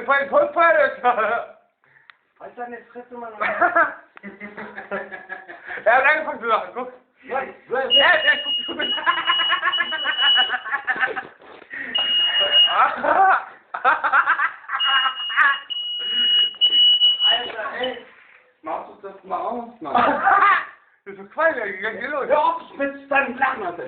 voll Feuer. Was ist deine Fresse, Mann? Er hat angefangen zu lachen, guck. Was? Guck. Alter, ey. Machst du das mal aus, Mann? Das ist so Quatsch, geh los. Hör auf mit deinem Lachen, Alter.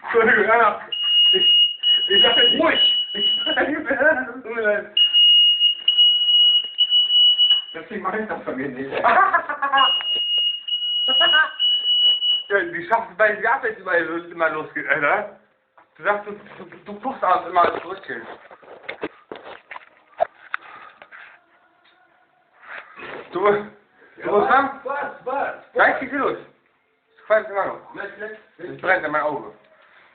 Entschuldigung, Anna. Ich dachte, ruhig. Deswegen mach ich das von mir nicht. Ja, die schaffen es bei den Abwärts immer losgeht, Alter. Du sagst, du guckst abends immer alles zurückgehen. Du musst sagen? Was? Gleich geht's los. Das qualmt immer noch. Das brennt in mein Auge.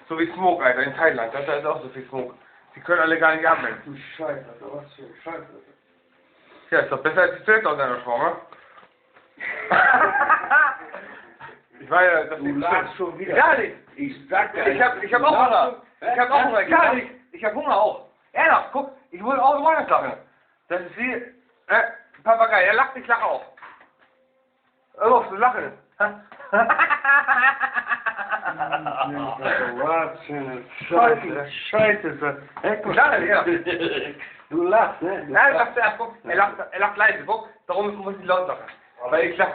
So wie Smoke, Alter, in Thailand. Da ist auch so viel Smoke. Die können alle gar nicht atmen. Du Scheiße, Alter, was für ein Scheiße. Ja, ist doch besser als die Zelt aus deiner Form, ne? Ich war ja, das Du lachst schon wieder. Gar nicht. Ich sag dir. Ich hab auch Hunger. Ich hab auch Hunger. Gar nicht. Ich hab Hunger auch. Ernst, guck, ich muss auch woanders lachen. Das ist wie, Papagei, er lacht, ich lache auch. Hör auf zu lachen. Was für eine Scheiße. Du lachst, ne? Nein, lacht er, guck. Er lacht leise, guck. Darum muss ich laut lachen. Weil ich lache.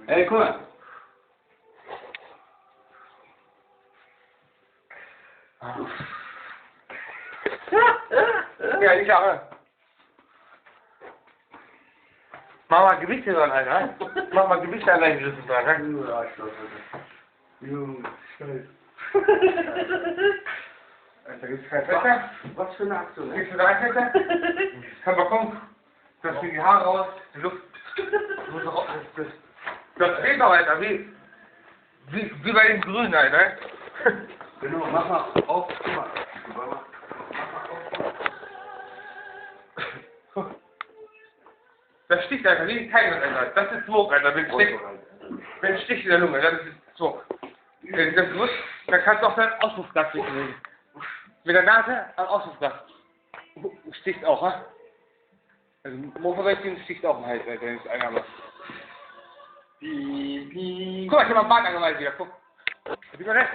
Ey, guck mal. Ja, ich lache. Mach mal Gewichte dran, Alter. Mach mal Gewichte an deinen Griffen dran, ne? Junge, Scheiße. Alter, gibt's kein Fett? Was für eine Aktion, ne? Gibt's du 3 Fette? Kann man kommen. Das fliegen die Haare raus, die Luft. Das geht doch, Alter, wie bei den Grünen, Alter. Genau, mach mal auf, guck mal. Das sticht, Alter, wie kein Alter. Das ist Smoke, Alter. Wenn ein Stich in der Lunge, das ist Smoke. Wenn du das gewusst, dann kannst du auch deinen Auspuffgas legen. Mit der Nase am Auspuffgas. Sticht auch, ha? Also Motorwäldchen sticht auch im Hals, Alter, wenn es einer macht. Guck mal, ich hab mal einen Bart angemalt wieder, guck. Wie man das?